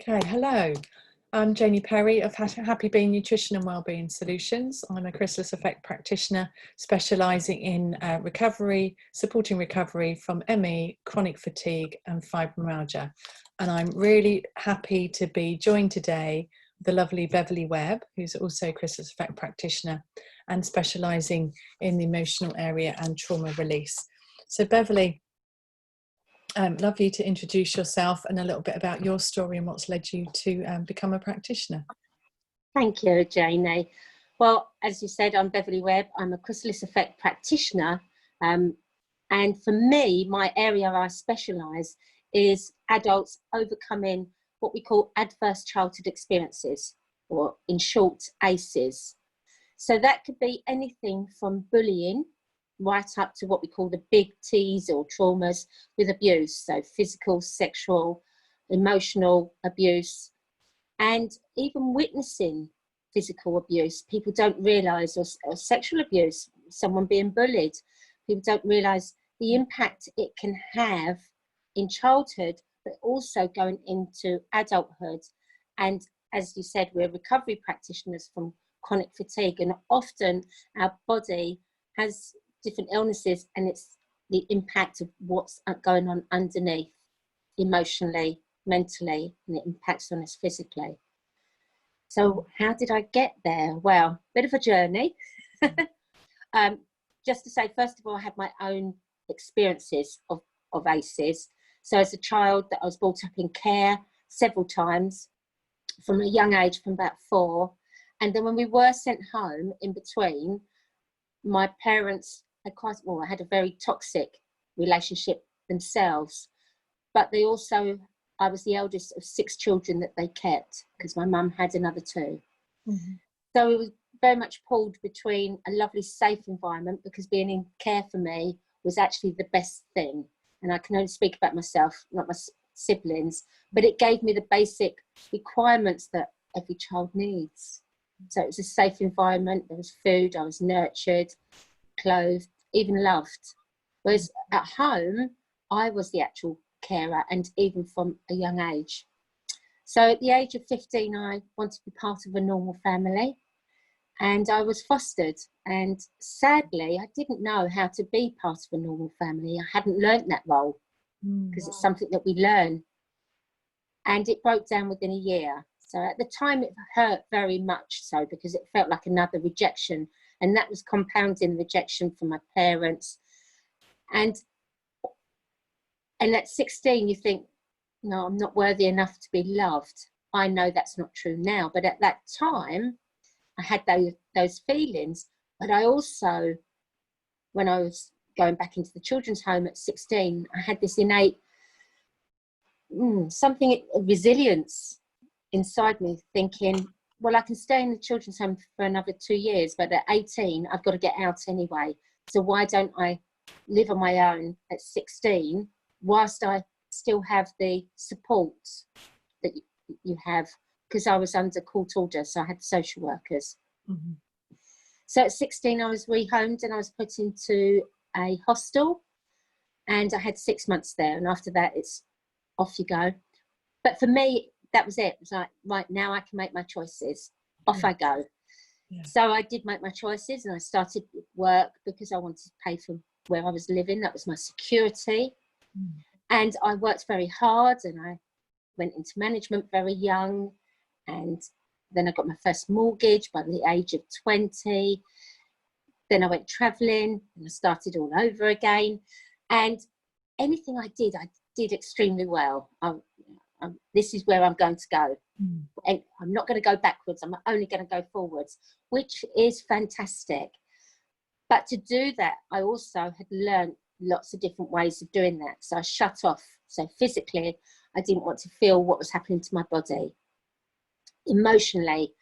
Okay, hello. I'm Janie Perry of Happy Being Nutrition and Wellbeing Solutions. I'm a Chrysalis Effect practitioner specialising in recovery, supporting recovery from ME, chronic fatigue and fibromyalgia. And I'm really happy to be joined today with the lovely Beverley Webb, who's also a Chrysalis Effect practitioner and specialising in the emotional area and trauma release. So Beverley, love you to introduce yourself and a little bit about your story and what's led you to become a practitioner. Thank you, Janie. Well, as you said, I'm Beverley Webb. I'm a Chrysalis Effect practitioner. And for me, my area I specialise is adults overcoming what we call adverse childhood experiences, or in short, ACEs. So that could be anything from bullying right up to what we call the big T's or traumas with abuse. So physical, sexual, emotional abuse, and even witnessing physical abuse. People don't realise, or sexual abuse, someone being bullied. People don't realise the impact it can have in childhood, but also going into adulthood. And as you said, we're recovery practitioners from chronic fatigue, and often our body has different illnesses, and it's the impact of what's going on underneath, emotionally, mentally, and it impacts on us physically. So how did I get there? Well, bit of a journey. Just to say, first of all, I had my own experiences of ACEs. So as a child, that I was brought up in care several times from a young age, from about 4. And then when we were sent home in between, my parents had had a very toxic relationship themselves, but they also, I was the eldest of 6 children that they kept, because my mum had another 2. Mm-hmm. So it was very much pulled between a lovely safe environment, because being in care for me was actually the best thing. And I can only speak about myself, not my siblings, but it gave me the basic requirements that every child needs. So it was a safe environment, there was food, I was nurtured, clothed, even loved. Whereas at home, I was the actual carer, and even from a young age. So at the age of 15, I wanted to be part of a normal family, and I was fostered. And sadly, I didn't know how to be part of a normal family. I hadn't learnt that role, because it's something that we learn. And it broke down within a year. So at the time, it hurt very much so, because it felt like another rejection. And that was compounding rejection from my parents. And at 16, you think, no, I'm not worthy enough to be loved. I know that's not true now. But at that time, I had those feelings. But I also, when I was going back into the children's home at 16, I had this innate resilience inside me, thinking, well, I can stay in the children's home for another 2 years, but at 18, I've got to get out anyway. So why don't I live on my own at 16, whilst I still have the support that you have? Because I was under court order, so I had social workers. Mm-hmm. So at 16, I was rehomed, and I was put into a hostel, and I had 6 months there. And after that, it's off you go. But for me, that was it. It was like, right, now I can make my choices. Off I go. Yeah. So I did make my choices, and I started work because I wanted to pay for where I was living. That was my security. Mm. And I worked very hard, and I went into management very young. And then I got my first mortgage by the age of 20. Then I went traveling, and I started all over again. And anything I did extremely well. This is where I'm going to go. Mm. And I'm not going to go backwards. I'm only going to go forwards, which is fantastic. But to do that, I also had learned lots of different ways of doing that. So I shut off. So physically, I didn't want to feel what was happening to my body. Emotionally,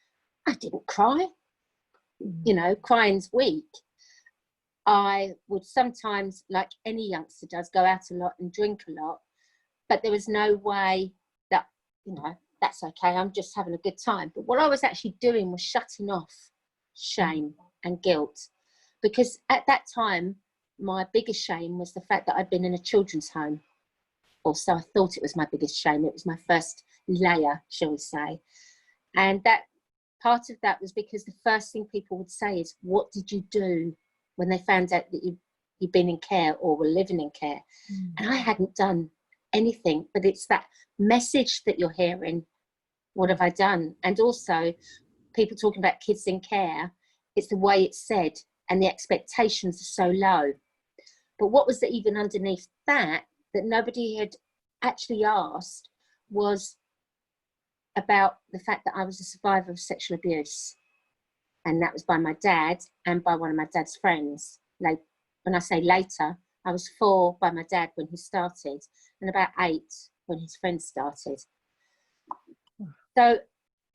I didn't cry. You know, crying's weak. I would sometimes, like any youngster does, go out a lot and drink a lot. But there was no way that, you know, that's okay, I'm just having a good time. But what I was actually doing was shutting off shame and guilt. Because at that time, my biggest shame was the fact that I'd been in a children's home. or so I thought it was my biggest shame. It was my first layer, shall we say. And that part of that was because the first thing people would say is, what did you do when they found out that you'd been in care or were living in care? And I hadn't done anything, but it's that message that you're hearing. What have I done? And also people talking about kids in care, it's the way it's said and the expectations are so low. But what was even underneath that nobody had actually asked was about the fact that I was a survivor of sexual abuse. And that was by my dad and by one of my dad's friends. Like, when I say later, I was 4 by my dad when he started, and about 8 when his friends started. So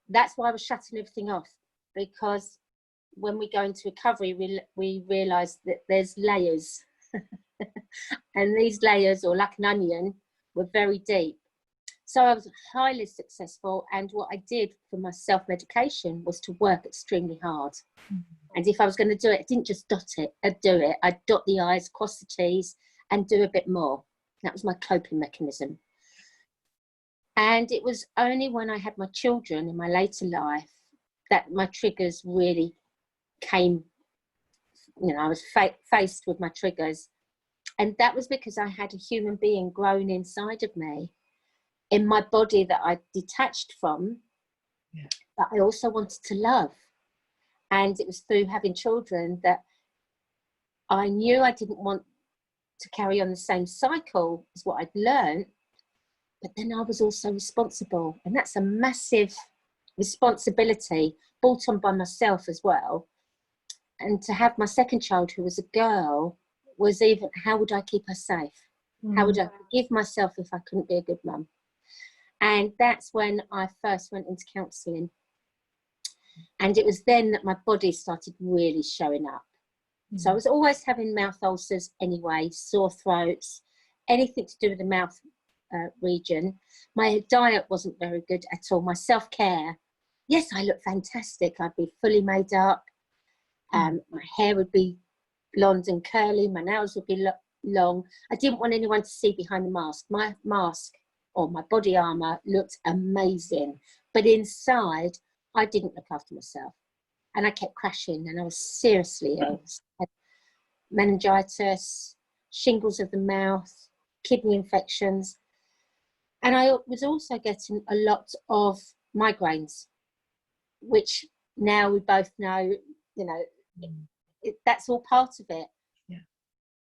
that's why I was shutting everything off, because when we go into recovery, we realise that there's layers. And these layers, or like an onion, were very deep. So I was highly successful, and what I did for my self-medication was to work extremely hard. And if I was going to do it, I didn't just do it. I'd dot the I's, cross the T's, and do a bit more. That was my coping mechanism. And it was only when I had my children in my later life that my triggers really came. You know, I was faced with my triggers. And that was because I had a human being grown inside of me, in my body, that I detached from, but I also wanted to love. And it was through having children that I knew I didn't want to carry on the same cycle as what I'd learned, but then I was also responsible. And that's a massive responsibility brought on by myself as well. And to have my second child, who was a girl, was even, how would I keep her safe? How would I forgive myself if I couldn't be a good mum? And that's when I first went into counselling. And it was then that my body started really showing up. So I was always having mouth ulcers anyway, sore throats, anything to do with the mouth region. My diet wasn't very good at all. My self-care, yes, I looked fantastic. I'd be fully made up. My hair would be blonde and curly. My nails would be long. I didn't want anyone to see behind the mask. My mask or my body armour looked amazing. But inside, I didn't look after myself. And I kept crashing, and I was seriously ill. I had meningitis, shingles of the mouth, kidney infections. And I was also getting a lot of migraines, which now we both know, you know, that's all part of it. Yeah.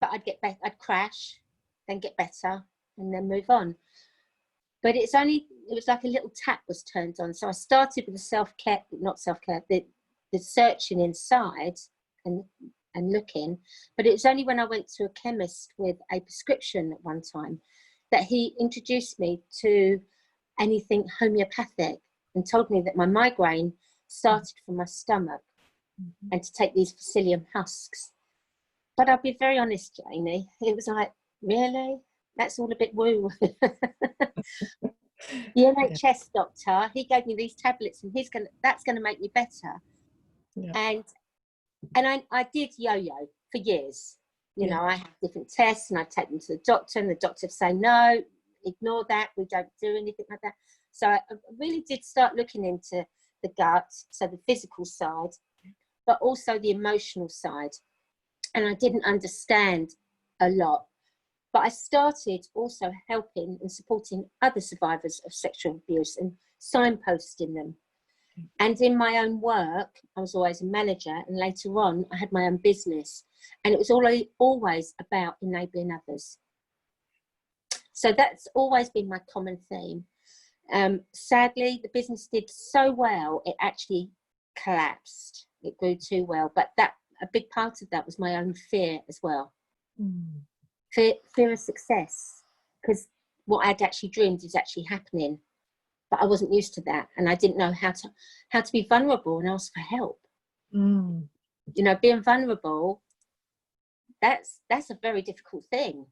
But I'd get better, I'd crash, then get better, and then move on. But it was like a little tap was turned on. So I started with the searching inside and looking. But it was only when I went to a chemist with a prescription at one time that he introduced me to anything homeopathic and told me that my migraine started from my stomach and to take these psyllium husks. But I'll be very honest, Janie, it was like, really? That's all a bit woo. The NHS doctor, he gave me these tablets and that's going to make me better. Yeah. And I did yo-yo for years. You know, I had different tests and I'd take them to the doctor and the doctor would say, no, ignore that. We don't do anything like that. So I really did start looking into the gut, so the physical side, but also the emotional side. And I didn't understand a lot. But I started also helping and supporting other survivors of sexual abuse and signposting them. And in my own work, I was always a manager, and later on I had my own business, and it was always about enabling others. So that's always been my common theme. Sadly, the business did so well, it actually collapsed. It grew too well, but a big part of that was my own fear as well. Fear of success, because what I'd actually dreamed is actually happening, but I wasn't used to that, and I didn't know how to be vulnerable and ask for help. You know, being vulnerable, that's a very difficult thing,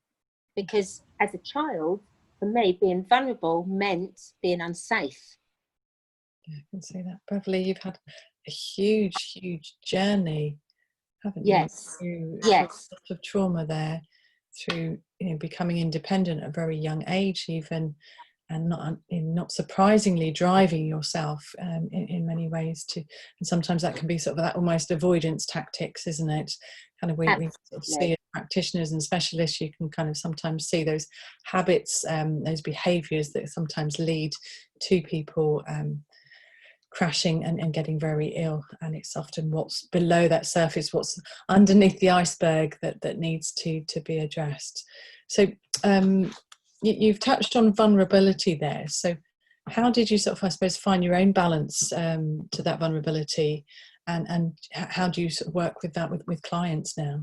because as a child, for me, being vulnerable meant being unsafe. Yeah, I can see that. Beverley, you've had a huge journey, haven't you? Yes. Yes. Lots of trauma there. through, you know, becoming independent at a very young age even, and not surprisingly driving yourself in many ways to, and sometimes that can be sort of that almost avoidance tactics, isn't it? Kind of we sort of see as practitioners and specialists, you can kind of sometimes see those habits, those behaviours that sometimes lead to people crashing and getting very ill, and it's often what's below that surface, what's underneath the iceberg that needs to be addressed. So you've touched on vulnerability there. So how did you sort of, I suppose, find your own balance to that vulnerability, and how do you sort of work with that with clients now?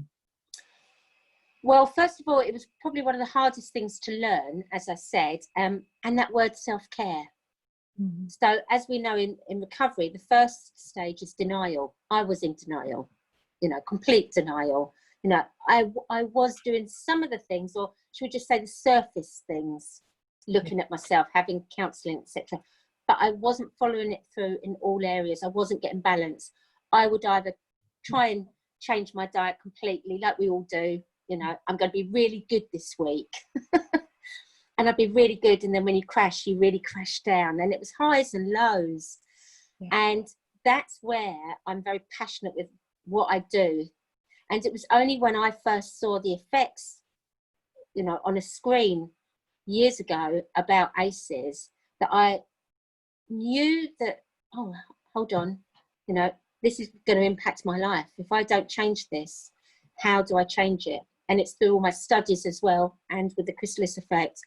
Well, first of all, it was probably one of the hardest things to learn, as I said, and that word self-care. Mm-hmm. So as we know in recovery, the first stage is denial. I was in denial, you know, complete denial. You know, I was doing some of the things, or should we just say the surface things, looking at myself, having counselling, etc. But I wasn't following it through in all areas. I wasn't getting balance. I would either try and change my diet completely, like we all do. You know, I'm going to be really good this week. And I'd be really good, and then when you crash, you really crash down. And it was highs and lows. Yeah. And that's where I'm very passionate with what I do. And it was only when I first saw the effects, you know, on a screen years ago about ACEs, that I knew that, oh, hold on, you know, this is going to impact my life. If I don't change this, how do I change it? And it's through all my studies as well, and with the Chrysalis effect,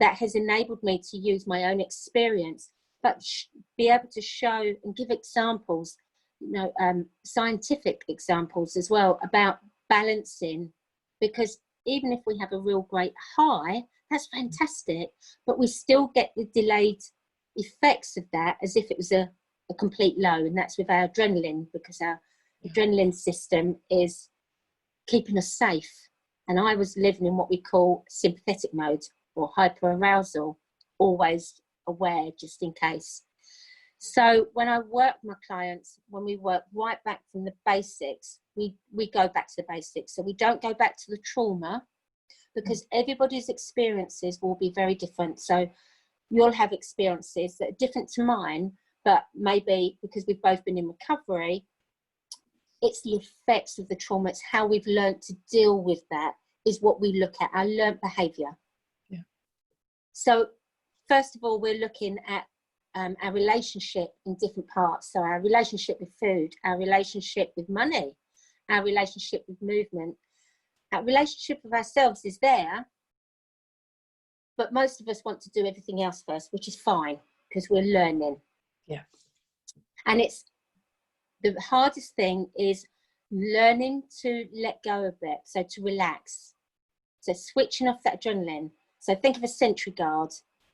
that has enabled me to use my own experience, but be able to show and give examples, you know, scientific examples as well about balancing. Because even if we have a real great high, that's fantastic, but we still get the delayed effects of that as if it was a complete low, and that's with our adrenaline, because our adrenaline system is keeping us safe. And I was living in what we call sympathetic mode, or hyperarousal, always aware just in case. So when I work with my clients, when we work right back from the basics, we go back to the basics. So we don't go back to the trauma, because everybody's experiences will be very different. So you'll have experiences that are different to mine, but maybe because we've both been in recovery, it's the effects of the trauma, it's how we've learned to deal with that is what we look at, our learned behaviour. Yeah. So first of all, we're looking at our relationship in different parts. So our relationship with food, our relationship with money, our relationship with movement, our relationship with ourselves is there, but most of us want to do everything else first, which is fine, because we're learning. Yeah. And it's the hardest thing is learning to let go a bit, so to relax. So switching off that adrenaline. So think of a sentry guard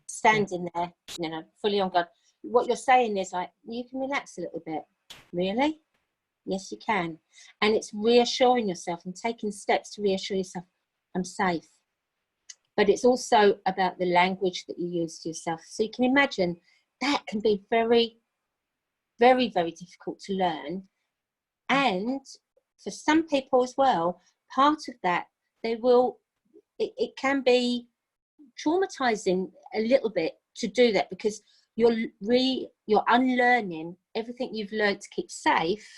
standing there, you know, fully on guard. What you're saying is like, you can relax a little bit. Really? Yes, you can. And it's reassuring yourself and taking steps to reassure yourself, I'm safe. But it's also about the language that you use to yourself. So you can imagine that can be very, very, very difficult to learn. And for some people as well, part of that, it can be traumatizing a little bit to do that, because you're unlearning everything you've learned to keep safe,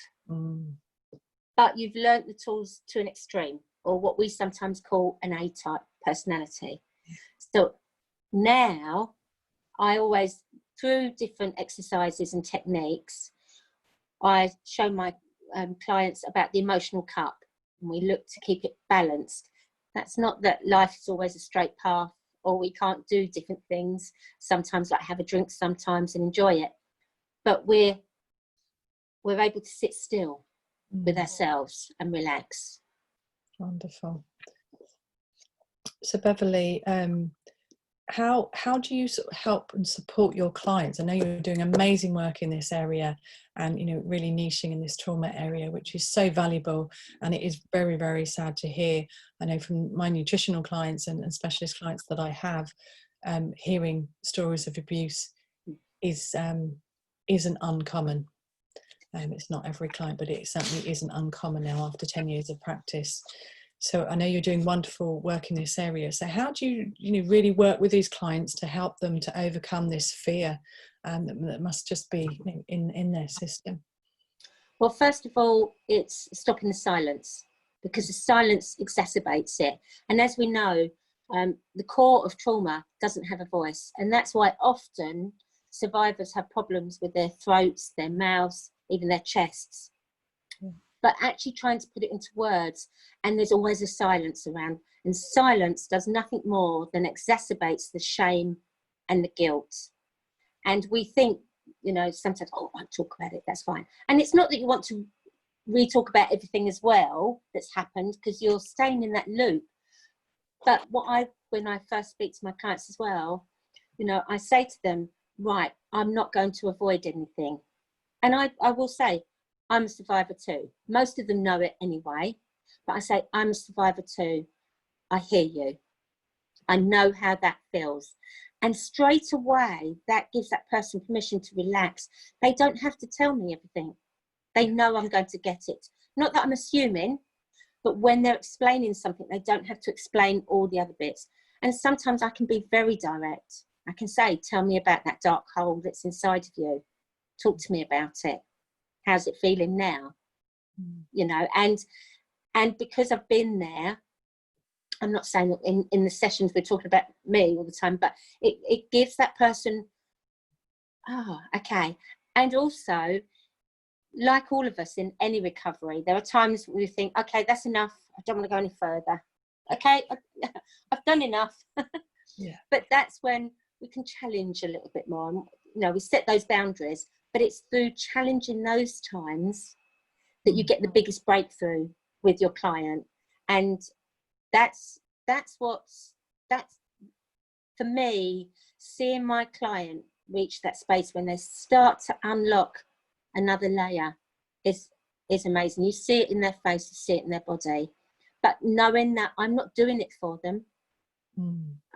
but you've learned the tools to an extreme, or what we sometimes call an A-type personality. So now I always, through different exercises and techniques, I show my clients about the emotional cup, and we look to keep it balanced. That's not that life is always a straight path, or we can't do different things sometimes, like have a drink sometimes and enjoy it, but we're able to sit still with ourselves and relax. Wonderful. So Beverley, how do you sort of help and support your clients? I know you're doing amazing work in this area, and you know, really niching in this trauma area, which is so valuable. And it is very, very sad to hear. I know from my nutritional clients and specialist clients that I have, hearing stories of abuse isn't uncommon. It's not every client, but it certainly isn't uncommon now after 10 years of practice. So I know you're doing wonderful work in this area. So how do you really work with these clients to help them to overcome this fear that must just be in their system? Well, first of all, it's stopping the silence, because the silence exacerbates it. And as we know, the core of trauma doesn't have a voice. And that's why often survivors have problems with their throats, their mouths, even their chests. But actually trying to put it into words, and there's always a silence around. And silence does nothing more than exacerbates the shame and the guilt. And we think, sometimes, oh, I won't talk about it, that's fine. And it's not that you want to re-talk about everything as well that's happened, because you're staying in that loop. But when I first speak to my clients as well, I say to them, right, I'm not going to avoid anything. And I will say, I'm a survivor too. Most of them know it anyway, but I say, I'm a survivor too. I hear you. I know how that feels. And straight away, that gives that person permission to relax. They don't have to tell me everything. They know I'm going to get it. Not that I'm assuming, but when they're explaining something, they don't have to explain all the other bits. And sometimes I can be very direct. I can say, tell me about that dark hole that's inside of you. Talk to me about it. How's it feeling now? And because I've been there, I'm not saying that in the sessions we're talking about me all the time, but it gives that person, oh, okay. And also, like all of us in any recovery, there are times when we think, okay, that's enough. I don't want to go any further. Okay, I've done enough. Yeah. But that's when we can challenge a little bit more. We set those boundaries, but it's through challenging those times that you get the biggest breakthrough with your client. And that's for me, seeing my client reach that space when they start to unlock another layer is amazing. You see it in their face, you see it in their body, but knowing that I'm not doing it for them,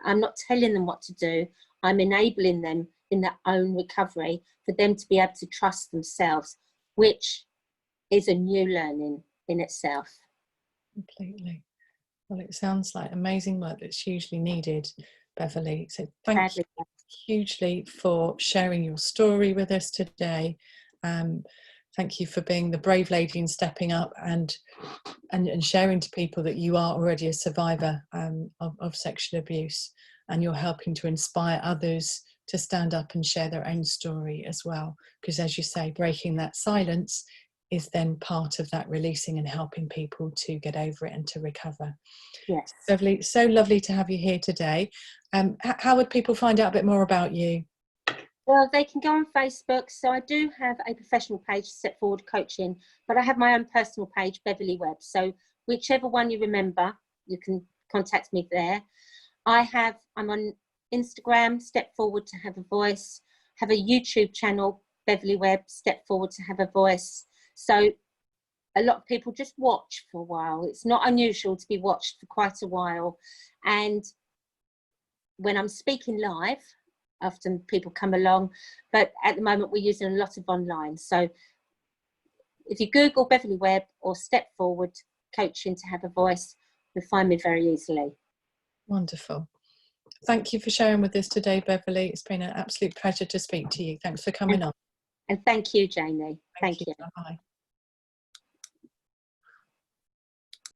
I'm not telling them what to do, I'm enabling them in their own recovery for them to be able to trust themselves, which is a new learning in itself. Completely. Well, it sounds like amazing work that's hugely needed, Beverley. So thank you hugely for sharing your story with us today. Thank you for being the brave lady and stepping up and sharing to people that you are already a survivor of sexual abuse, and you're helping to inspire others to stand up and share their own story as well. Because as you say, breaking that silence is then part of that releasing and helping people to get over it and to recover. Yes. Lovely, so lovely to have you here today. How would people find out a bit more about you? Well, they can go on Facebook. So I do have a professional page, Step Forward Coaching, but I have my own personal page, Beverley Webb. So whichever one you remember, you can contact me there. I'm on Instagram, Step Forward to Have a Voice. Have a YouTube channel, Beverley Webb, Step Forward to Have a Voice. So a lot of people just watch for a while. It's not unusual to be watched for quite a while. And when I'm speaking live, often people come along, but at the moment we're using a lot of online. So if you Google Beverley Webb or Step Forward Coaching to Have a Voice, you'll find me very easily. Wonderful. Thank you for sharing with us today, Beverley. It's been an absolute pleasure to speak to you. Thanks for coming on. And thank you, Janie. Thank you. Bye-bye.